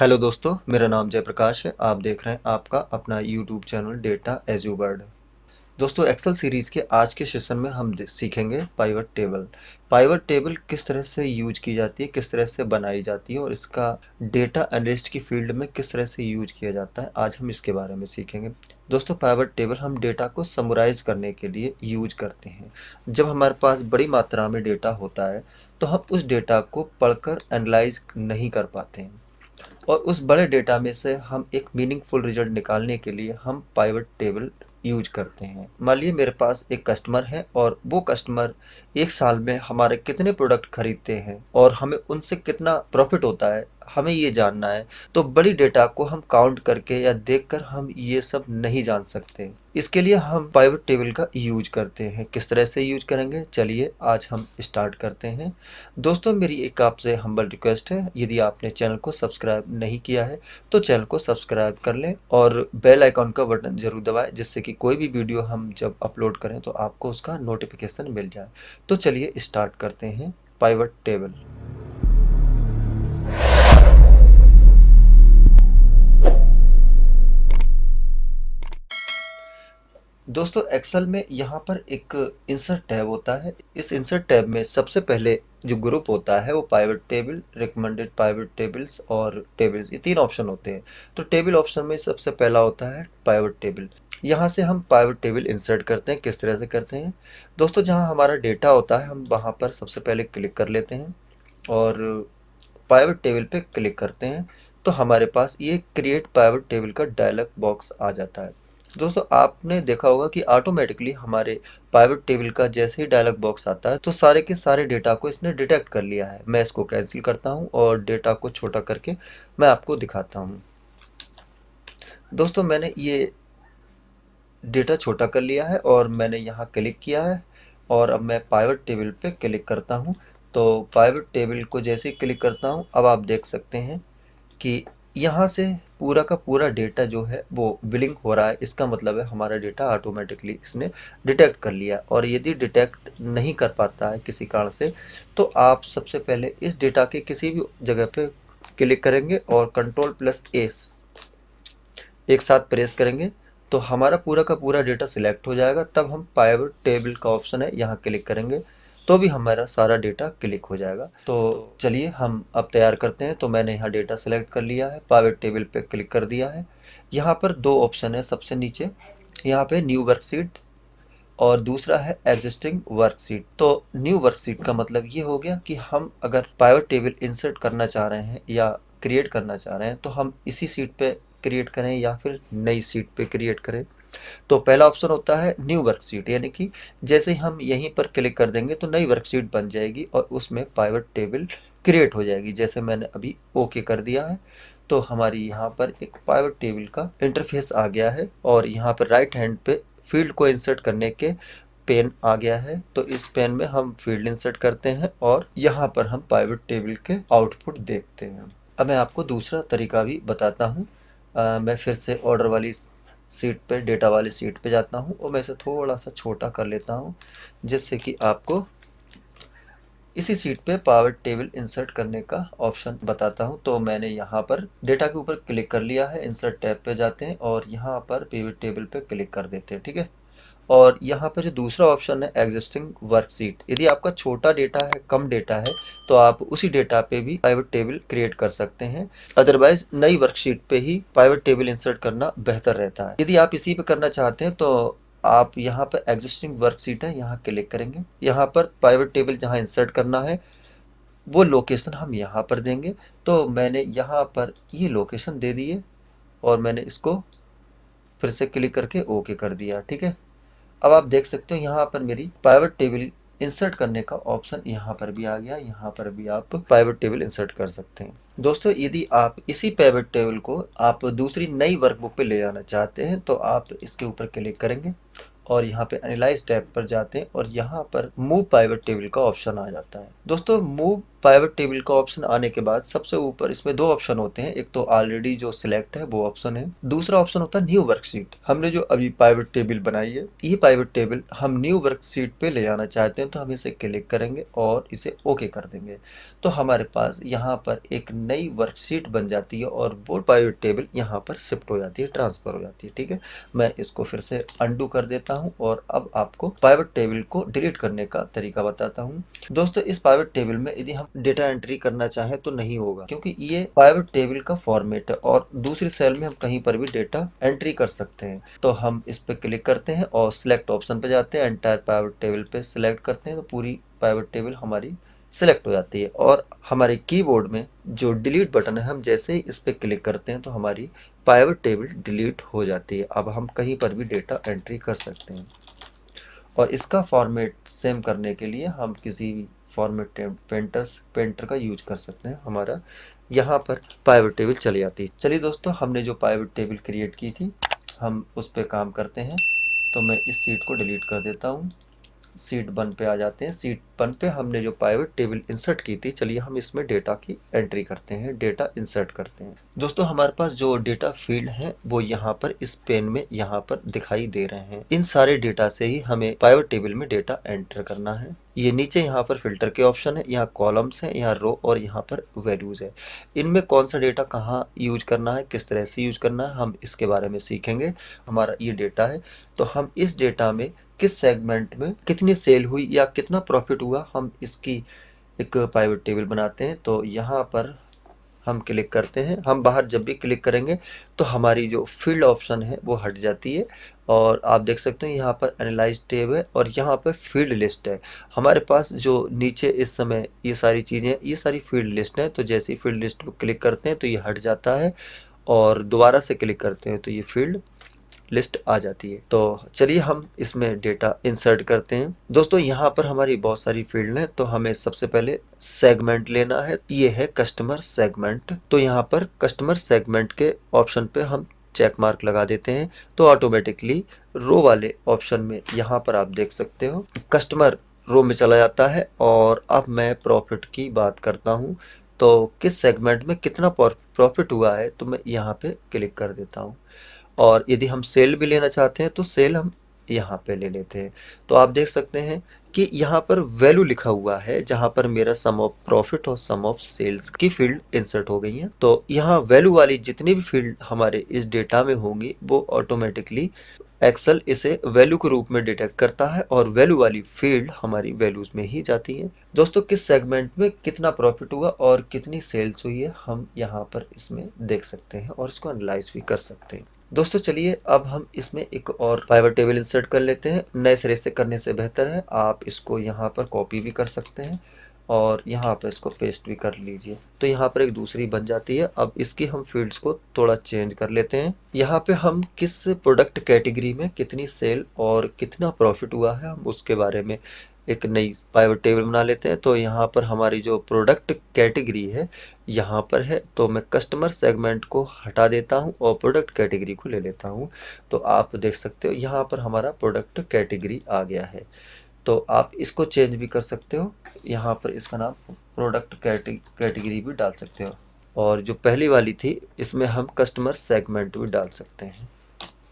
Hello दोस्तों, मेरा नाम जयप्रकाश है। आप देख रहे हैं आपका अपना YouTube channel data as you bird. दोस्तों, एक्सेल सीरीज के आज के सेशन में हम सीखेंगे पाइवट टेबल। पाइवट टेबल किस तरह से यूज की जाती है, किस तरह से बनाई जाती है और इसका डेटा एनालिस्ट की फील्ड में किस तरह से यूज किया जाता है, आज हम इसके बारे में सीखेंगे। दोस्तों, पाइवट टेबल हम डेटा को समराइज करने के लिए यूज करते हैं। जब हमारे पास बड़ी मात्रा में डेटा होता है तो हम उस डेटा को पढ़कर एनालाइज नहीं कर पाते हैं, और उस बड़े डेटा में से हम एक मीनिंगफुल रिजल्ट निकालने के लिए हम पाइवट टेबल यूज करते हैं। मान लीजिए मेरे पास एक कस्टमर है और वो कस्टमर एक साल में हमारे कितने प्रोडक्ट खरीदते हैं और हमें उनसे कितना प्रॉफिट होता है, हमें ये जानना है। तो बड़ी डेटा को हम काउंट करके या देखकर हम ये सब नहीं जान सकते। इसके लिए हम पाइवट टेबल का यूज करते हैं। किस तरह से यूज करेंगे, चलिए आज हम स्टार्ट करते हैं। दोस्तों, मेरी एक आपसे हम्बल रिक्वेस्ट है, यदि आपने चैनल को सब्सक्राइब नहीं किया है तो चैनल को सब्सक्राइब कर लें और बेल आइकॉन का बटन जरूर दबाएं, जिससे कि कोई भी वीडियो हम जब अपलोड करें तो आपको उसका नोटिफिकेशन मिल जाए। तो चलिए स्टार्ट करते हैं पाइवट टेबल। दोस्तों, एक्सेल में यहाँ पर एक इंसर्ट टैब होता है। इस इंसर्ट टैब में सबसे पहले जो ग्रुप होता है वो pivot table, recommended pivot tables और टेबल्स, ये तीन ऑप्शन होते हैं। तो टेबल ऑप्शन में सबसे पहला होता है पाइवट टेबल। यहाँ से हम पाइवट टेबल इंसर्ट करते हैं। किस तरह से करते हैं दोस्तों, जहाँ हमारा डेटा होता है हम वहाँ पर सबसे पहले क्लिक कर लेते हैं और पाइवट टेबल पे क्लिक करते हैं। तो हमारे पास ये क्रिएट पाइवट टेबल का डायलॉग बॉक्स आ जाता है। दोस्तों, आपने देखा होगा कि ऑटोमेटिकली हमारे पाइवट टेबल का जैसे ही डायलॉग बॉक्स आता है तो सारे के सारे डेटा को इसने डिटेक्ट कर लिया है। मैं इसको कैंसिल करता हूं और डेटा को छोटा करके मैं आपको दिखाता हूं। दोस्तों, मैंने ये डेटा छोटा कर लिया है और मैंने यहाँ क्लिक किया है और अब मैं पाइवट टेबल पे क्लिक करता हूँ। तो पाइवट टेबल को जैसे ही क्लिक करता हूँ, अब आप देख सकते हैं कि यहाँ से पूरा का पूरा डेटा जो है वो बिलिंग हो रहा है। इसका मतलब है हमारा डेटा ऑटोमेटिकली इसने डिटेक्ट कर लिया। और यदि डिटेक्ट नहीं कर पाता है किसी कारण से, तो आप सबसे पहले इस डेटा के किसी भी जगह पे क्लिक करेंगे और कंट्रोल प्लस एस एक साथ प्रेस करेंगे तो हमारा पूरा का पूरा डेटा सिलेक्ट हो जाएगा। तब हम पाइवट टेबल का ऑप्शन है यहाँ क्लिक करेंगे तो भी हमारा सारा डेटा क्लिक हो जाएगा। तो चलिए हम अब तैयार करते हैं। तो मैंने यहाँ डेटा सेलेक्ट कर लिया है, पाइवट टेबल पे क्लिक कर दिया है। यहाँ पर दो ऑप्शन है, सबसे नीचे यहाँ पे न्यू वर्कशीट और दूसरा है एग्जिस्टिंग वर्कशीट। तो न्यू वर्कशीट का मतलब ये हो गया कि हम अगर पाइवट टेबल इंसर्ट करना चाह रहे हैं या क्रिएट करना चाह रहे हैं तो हम इसी सीट पे क्रिएट करें या फिर नई सीट पे क्रिएट करें। तो पहला ऑप्शन होता है न्यू वर्कशीट, यानी कि जैसे ही हम यहीं पर क्लिक कर देंगे तो नई वर्कशीट बन जाएगी और उसमें पाइवट टेबल क्रिएट हो जाएगी। जैसे मैंने अभी ओके कर दिया है तो हमारी यहाँ पर एक पाइवट टेबल का इंटरफेस आ गया है और यहाँ पर राइट हैंड पे फील्ड को इंसर्ट करने के पेन आ गया है। तो इस पेन में हम फील्ड इंसर्ट करते हैं और यहाँ पर हम पाइवट टेबल के आउटपुट देखते हैं। अब मैं आपको दूसरा तरीका भी बताता हूँ। मैं फिर से ऑर्डर वाली सीट पे, डेटा वाली सीट पे जाता हूँ और मैं इसे थोड़ा सा छोटा कर लेता हूँ, जिससे कि आपको इसी सीट पे पावर टेबल इंसर्ट करने का ऑप्शन बताता हूँ। तो मैंने यहाँ पर डेटा के ऊपर क्लिक कर लिया है, इंसर्ट टैब पे जाते हैं और यहाँ पर पिवट टेबल पे क्लिक कर देते हैं। ठीक है, और यहाँ पे जो दूसरा ऑप्शन है एग्जिस्टिंग वर्कशीट, यदि आपका छोटा डेटा है, कम डेटा है, तो आप उसी डेटा पे भी पाइवट टेबल क्रिएट कर सकते हैं। अदरवाइज नई वर्कशीट पे ही पाइवट टेबल इंसर्ट करना बेहतर रहता है। यदि आप इसी पे करना चाहते हैं तो आप यहाँ पर एग्जिस्टिंग वर्कशीट है, यहाँ क्लिक करेंगे। यहाँ पर पाइवट टेबल जहाँ इंसर्ट करना है वो लोकेशन हम यहाँ पर देंगे। तो मैंने यहाँ पर ये लोकेशन दे दी है और मैंने इसको फिर से क्लिक करके ओके कर दिया। ठीक है, अब आप देख सकते हो यहाँ पर मेरी पाइवट टेबल इंसर्ट करने का ऑप्शन यहाँ पर भी आ गया। यहाँ पर भी आप पाइवट टेबल इंसर्ट कर सकते हैं। दोस्तों, यदि आप इसी पाइवट टेबल को आप दूसरी नई वर्कबुक पे ले जाना चाहते हैं तो आप इसके ऊपर क्लिक करेंगे और यहाँ पे एनालाइज टैब पर जाते हैं और यहाँ पर मूव पाइवट टेबल का ऑप्शन आ जाता है। दोस्तों, मूव पाइवट टेबल का ऑप्शन आने के बाद सबसे ऊपर इसमें दो ऑप्शन होते हैं, एक तो ऑलरेडी जो सिलेक्ट है वो ऑप्शन है, दूसरा ऑप्शन होता है न्यू वर्कशीट। हमने जो अभी पाइवट टेबल बनाई है, ये पाइवट टेबल हम न्यू वर्कशीट पे ले जाना चाहते हैं, तो हम इसे क्लिक करेंगे और इसे ओके कर देंगे। तो हमारे पास यहाँ पर एक नई वर्कशीट बन जाती है और वो पाइवट टेबल यहाँ पर शिफ्ट हो जाती है, ट्रांसफर हो जाती है। ठीक है, मैं इसको फिर से अंडू कर देता हूँ और अब आपको पाइवट टेबल को डिलीट करने का तरीका बताता हूँ। दोस्तों, इस पाइवट टेबल में यदि हम डेटा एंट्री करना चाहें तो नहीं होगा, क्योंकि ये पाइवट टेबल का फॉर्मेट है और दूसरी सेल में हम कहीं पर भी डेटा एंट्री कर सकते हैं। तो हम इस पे क्लिक करते हैं और सिलेक्ट ऑप्शन पे जाते हैं, एंटायर पाइवट टेबल पे सिलेक्ट करते हैं, तो पूरी पाइवट टेबल हमारी सिलेक्ट हो जाती है। और हमारे कीबोर्ड में जो डिलीट बटन है, हम जैसे ही इस पे क्लिक करते हैं तो हमारी पाइवट टेबल डिलीट हो जाती है। अब हम कहीं पर भी डेटा एंट्री कर सकते हैं। और इसका फॉर्मेट सेम करने के लिए हम किसी भी फॉर्मेट पेंटर का यूज कर सकते हैं। हमारा यहाँ पर पाइवट टेबल चली जाती है। चलिए दोस्तों, हमने जो पाइवट टेबल क्रिएट की थी, हम उस पर काम करते हैं। तो मैं इस सीट को डिलीट कर देता हूँ। सीट 1 पे आ जाते हैं। सीट 1 पे हमने जो पाइवट टेबल इंसर्ट की थी, चलिए हम इसमें डेटा की एंट्री करते हैं, डेटा इंसर्ट करते हैं। दोस्तों, हमारे पास जो डेटा फील्ड है वो यहाँ पर इस पेन में यहाँ पर दिखाई दे रहे हैं। इन सारे डेटा से ही हमें पाइवट टेबल में डेटा एंटर करना है। ये नीचे यहाँ पर फिल्टर के ऑप्शन है, यहाँ कॉलम्स है, यहाँ रो और यहाँ पर वैल्यूज है। इनमें कौन सा डेटा कहाँ यूज करना है, किस तरह से यूज करना है, हम इसके बारे में सीखेंगे। हमारा ये डेटा है, तो हम इस डेटा में किस सेगमेंट में कितनी सेल हुई या कितना प्रॉफिट हुआ, हम इसकी एक पाइवट टेबल बनाते हैं। तो यहाँ पर हम क्लिक करते हैं। हम बाहर जब भी क्लिक करेंगे तो हमारी जो फील्ड ऑप्शन है वो हट जाती है और आप देख सकते हैं यहाँ पर एनालाइज टैब है और यहाँ पर फील्ड लिस्ट है। हमारे पास जो नीचे इस समय ये सारी चीज़ें, ये सारी फील्ड लिस्ट है, तो जैसे ही फील्ड लिस्ट पर क्लिक करते हैं तो ये हट जाता है और दोबारा से क्लिक करते हैं तो ये फील्ड लिस्ट आ जाती है। तो चलिए हम इसमें डेटा इंसर्ट करते हैं। दोस्तों, यहाँ पर हमारी बहुत सारी फील्ड हैं, तो हमें सबसे पहले सेगमेंट लेना है। ये है कस्टमर सेगमेंट। तो यहाँ पर कस्टमर सेगमेंट के ऑप्शन पे हम चेक मार्क लगा देते हैं, तो ऑटोमेटिकली रो वाले ऑप्शन में यहाँ पर आप देख सकते हो कस्टमर रो में चला जाता है। और अब मैं प्रॉफिट की बात करता हूँ, तो किस सेगमेंट में कितना प्रॉफिट हुआ है, तो मैं यहाँ पे क्लिक कर देता हूँ। और यदि हम सेल भी लेना चाहते हैं तो सेल हम यहाँ पे ले लेते हैं। तो आप देख सकते हैं कि यहाँ पर वैल्यू लिखा हुआ है, जहाँ पर मेरा सम ऑफ प्रॉफिट और सम ऑफ सेल्स की फील्ड इंसर्ट हो गई है। तो यहाँ वैल्यू वाली जितनी भी फील्ड हमारे इस डेटा में होंगी वो ऑटोमेटिकली एक्सेल इसे वैल्यू के रूप में डिटेक्ट करता है और वैल्यू वाली फील्ड हमारी वैल्यूज में ही जाती है। दोस्तों, किस सेगमेंट में कितना प्रॉफिट हुआ और कितनी सेल्स हुई है, हम यहाँ पर इसमें देख सकते हैं और इसको एनालाइज भी कर सकते हैं। दोस्तों, चलिए अब हम इसमें एक और पाइवट टेबल इंसर्ट कर लेते हैं। नए सिरे से करने से बेहतर है आप इसको यहाँ पर कॉपी भी कर सकते हैं और यहाँ पर इसको पेस्ट भी कर लीजिए, तो यहाँ पर एक दूसरी बन जाती है। अब इसकी हम फील्ड्स को थोड़ा चेंज कर लेते हैं। यहाँ पे हम किस प्रोडक्ट कैटेगरी में कितनी सेल और कितना प्रॉफिट हुआ है, हम उसके बारे में एक नई पाइवट टेबल बना लेते हैं। तो यहाँ पर हमारी जो प्रोडक्ट कैटेगरी है यहाँ पर है, तो मैं कस्टमर सेगमेंट को हटा देता हूँ और प्रोडक्ट कैटेगरी को ले लेता हूँ। तो आप देख सकते हो यहाँ पर हमारा प्रोडक्ट कैटेगरी आ गया है। तो आप इसको चेंज भी कर सकते हो, यहाँ पर इसका नाम प्रोडक्ट कैटेगरी भी डाल सकते हो। और जो पहली वाली थी इसमें हम कस्टमर सेगमेंट भी डाल सकते हैं।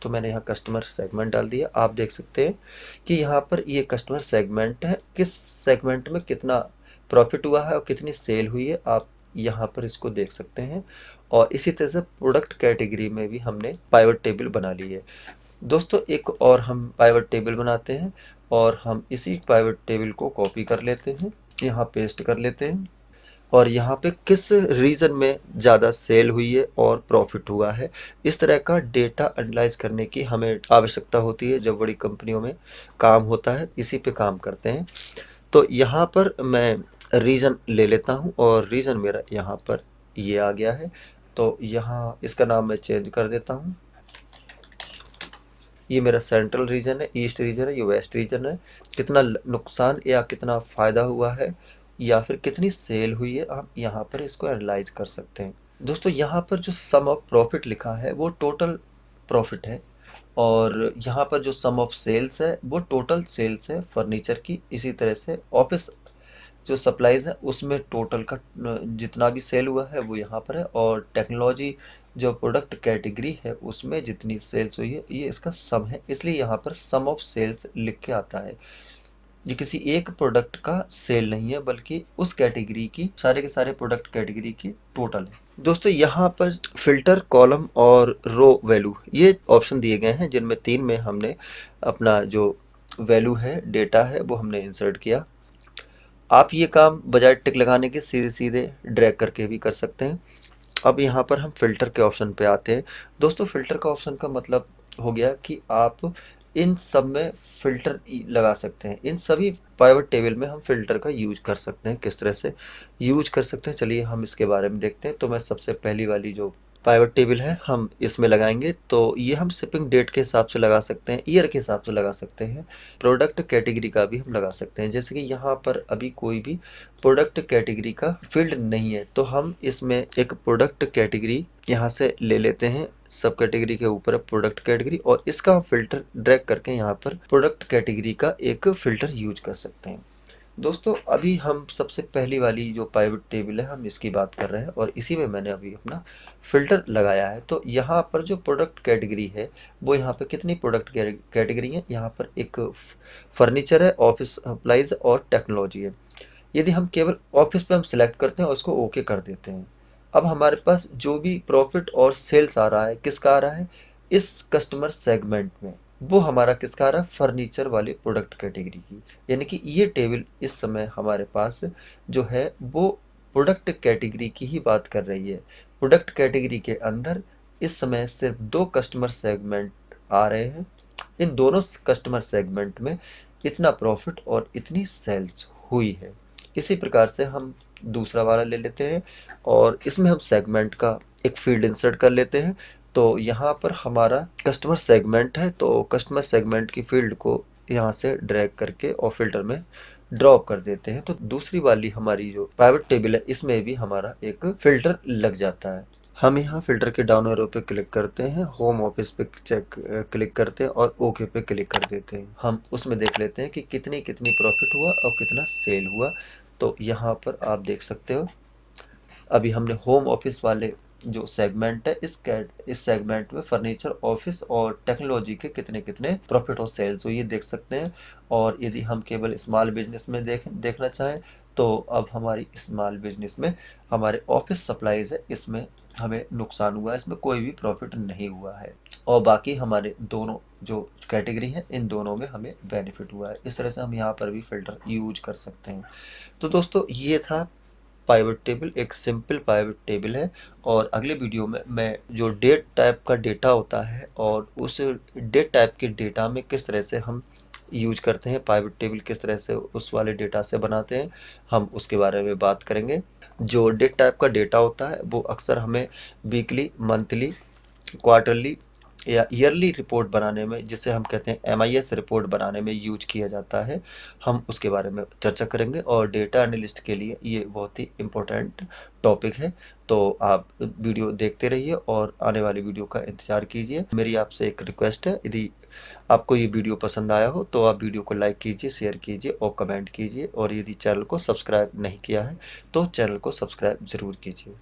तो मैंने यहाँ कस्टमर सेगमेंट डाल दिया। आप देख सकते हैं कि यहाँ पर ये कस्टमर सेगमेंट है, किस सेगमेंट में कितना प्रॉफिट हुआ है और कितनी सेल हुई है, आप यहाँ पर इसको देख सकते हैं। और इसी तरह से प्रोडक्ट कैटेगरी में भी हमने पाइवट टेबल बना ली है। दोस्तों, एक और हम पाइवट टेबल बनाते हैं और हम इसी पाइवट टेबल को कॉपी कर लेते हैं, यहाँ पेस्ट कर लेते हैं और यहाँ पे किस रीजन में ज़्यादा सेल हुई है और प्रॉफिट हुआ है, इस तरह का डेटा एनालाइज करने की हमें आवश्यकता होती है जब बड़ी कंपनियों में काम होता है, इसी पे काम करते हैं। तो यहाँ पर मैं रीजन ले लेता हूँ और रीजन मेरा यहाँ पर ये आ गया है। तो यहाँ इसका नाम मैं चेंज कर देता हूँ। ये मेरा सेंट्रल रीजन है, ईस्ट रीजन है, ये वेस्ट रीजन है। कितना नुकसान या कितना फायदा हुआ है या फिर कितनी सेल हुई है, हम यहाँ पर इसको एनालाइज कर सकते हैं। दोस्तों, यहाँ पर जो सम ऑफ प्रॉफिट लिखा है वो टोटल प्रॉफिट है और यहाँ पर जो सम ऑफ सेल्स है वो टोटल सेल्स है फर्नीचर की। इसी तरह से ऑफिस जो सप्लाईज है उसमें टोटल का जितना भी सेल हुआ है वो यहाँ पर है, और टेक्नोलॉजी जो प्रोडक्ट कैटेगरी है उसमें जितनी सेल्स हुई है ये इसका सम है, इसलिए यहाँ पर सम ऑफ सेल्स लिख के आता है। ये किसी एक प्रोडक्ट का सेल नहीं है बल्कि उस कैटेगरी की सारे के सारे प्रोडक्ट कैटेगरी की टोटल है। दोस्तों यहाँ पर फिल्टर कॉलम और रो वैल्यू ये ऑप्शन दिए गए हैं, जिनमें तीन में हमने अपना जो वैल्यू है डेटा है वो हमने इंसर्ट किया। आप ये काम बजाय टिक लगाने के सीधे सीधे ड्रैग करके भी कर सकते हैं। अब यहाँ पर हम फिल्टर के ऑप्शन पे आते हैं। दोस्तों फिल्टर का ऑप्शन का मतलब हो गया कि आप इन सब में फिल्टर लगा सकते हैं। इन सभी पाइवट टेबल में हम फिल्टर का यूज कर सकते हैं। किस तरह से यूज कर सकते हैं चलिए हम इसके बारे में देखते हैं। तो मैं सबसे पहली वाली जो पाइवट टेबल है हम इसमें लगाएंगे, तो ये हम शिपिंग डेट के हिसाब से लगा सकते हैं, ईयर के हिसाब से लगा सकते हैं, प्रोडक्ट कैटेगरी का भी हम लगा सकते हैं। जैसे कि यहाँ पर अभी कोई भी प्रोडक्ट कैटेगरी का फील्ड नहीं है, तो हम इसमें एक प्रोडक्ट कैटेगरी यहाँ से ले लेते हैं। सब कैटेगरी के ऊपर है प्रोडक्ट कैटेगरी, और इसका हम फिल्टर ड्रैग करके यहाँ पर प्रोडक्ट कैटेगरी का एक फिल्टर यूज कर सकते हैं। दोस्तों अभी हम सबसे पहली वाली जो पाइवट टेबल है हम इसकी बात कर रहे हैं, और इसी में मैंने अभी अपना फिल्टर लगाया है। तो यहाँ पर जो प्रोडक्ट कैटेगरी है वो यहाँ पे कितनी प्रोडक्ट कैटेगरी है, यहाँ पर एक फर्नीचर है, ऑफिस सप्लाईज और टेक्नोलॉजी है। यदि हम केवल ऑफिस पे हम सिलेक्ट करते हैं और उसको ओके कर देते हैं, अब हमारे पास जो भी प्रॉफिट और सेल्स आ रहा है किसका आ रहा है, इस कस्टमर सेगमेंट में, वो हमारा किसका आ रहा है, फर्नीचर वाले प्रोडक्ट कैटेगरी की। यानी कि ये टेबल इस समय हमारे पास जो है वो प्रोडक्ट कैटेगरी की ही बात कर रही है। प्रोडक्ट कैटेगरी के अंदर इस समय सिर्फ दो कस्टमर सेगमेंट आ रहे हैं, इन दोनों कस्टमर सेगमेंट में इतना प्रॉफिट और इतनी सेल्स हुई है। इसी प्रकार से हम दूसरा वाला ले लेते हैं, और इसमें हम सेगमेंट का एक फील्ड इंसर्ट कर लेते हैं। तो यहाँ पर हमारा कस्टमर सेगमेंट है, तो कस्टमर सेगमेंट की फील्ड को यहाँ से ड्रैग करके और फिल्टर में ड्रॉप कर देते हैं। तो दूसरी वाली हमारी जो पाइवट टेबल है इसमें भी हमारा एक फिल्टर लग जाता है। हम यहाँ फिल्टर के डाउन एरो पे क्लिक करते हैं, होम ऑफिस पे चेक क्लिक करते हैं और ओके पे क्लिक कर देते हैं। हम उसमें देख लेते हैं कि कितनी कितनी प्रॉफिट हुआ और कितना सेल हुआ। तो यहाँ पर आप देख सकते हो अभी हमने होम ऑफिस वाले जो सेगमेंट है इस सेगमेंट में फर्नीचर, ऑफिस और टेक्नोलॉजी के कितने कितने प्रॉफिट और सेल्स हुई ये देख सकते हैं। और यदि हम केवल स्मॉल बिजनेस में देखना चाहें, तो अब हमारी स्मॉल बिजनेस में हमारे ऑफिस सप्लाईज है, इसमें हमें नुकसान हुआ है, इसमें कोई भी प्रॉफिट नहीं हुआ है। और बाकी हमारे दोनों जो कैटेगरी है इन दोनों में हमें बेनिफिट हुआ है। इस तरह से हम यहाँ पर भी फिल्टर यूज कर सकते हैं। तो दोस्तों ये था पाइवट टेबल, एक सिंपल पाइवट टेबल है। और अगले वीडियो में मैं जो डेट टाइप का डेटा होता है और उस डेट टाइप के डेटा में किस तरह से हम यूज करते हैं, पाइवट टेबल किस तरह से उस वाले डेटा से बनाते हैं, हम उसके बारे में बात करेंगे। जो डेट टाइप का डेटा होता है वो अक्सर हमें वीकली, मंथली, क्वार्टरली या ईयरली रिपोर्ट बनाने में, जिसे हम कहते हैं एमआईएस रिपोर्ट बनाने में यूज किया जाता है। हम उसके बारे में चर्चा करेंगे, और डेटा एनालिस्ट के लिए ये बहुत ही इम्पोर्टेंट टॉपिक है। तो आप वीडियो देखते रहिए और आने वाली वीडियो का इंतजार कीजिए। मेरी आपसे एक रिक्वेस्ट है, यदि आपको ये वीडियो पसंद आया हो तो आप वीडियो को लाइक कीजिए, शेयर कीजिए और कमेंट कीजिए। और यदि चैनल को सब्सक्राइब नहीं किया है तो चैनल को सब्सक्राइब ज़रूर कीजिए।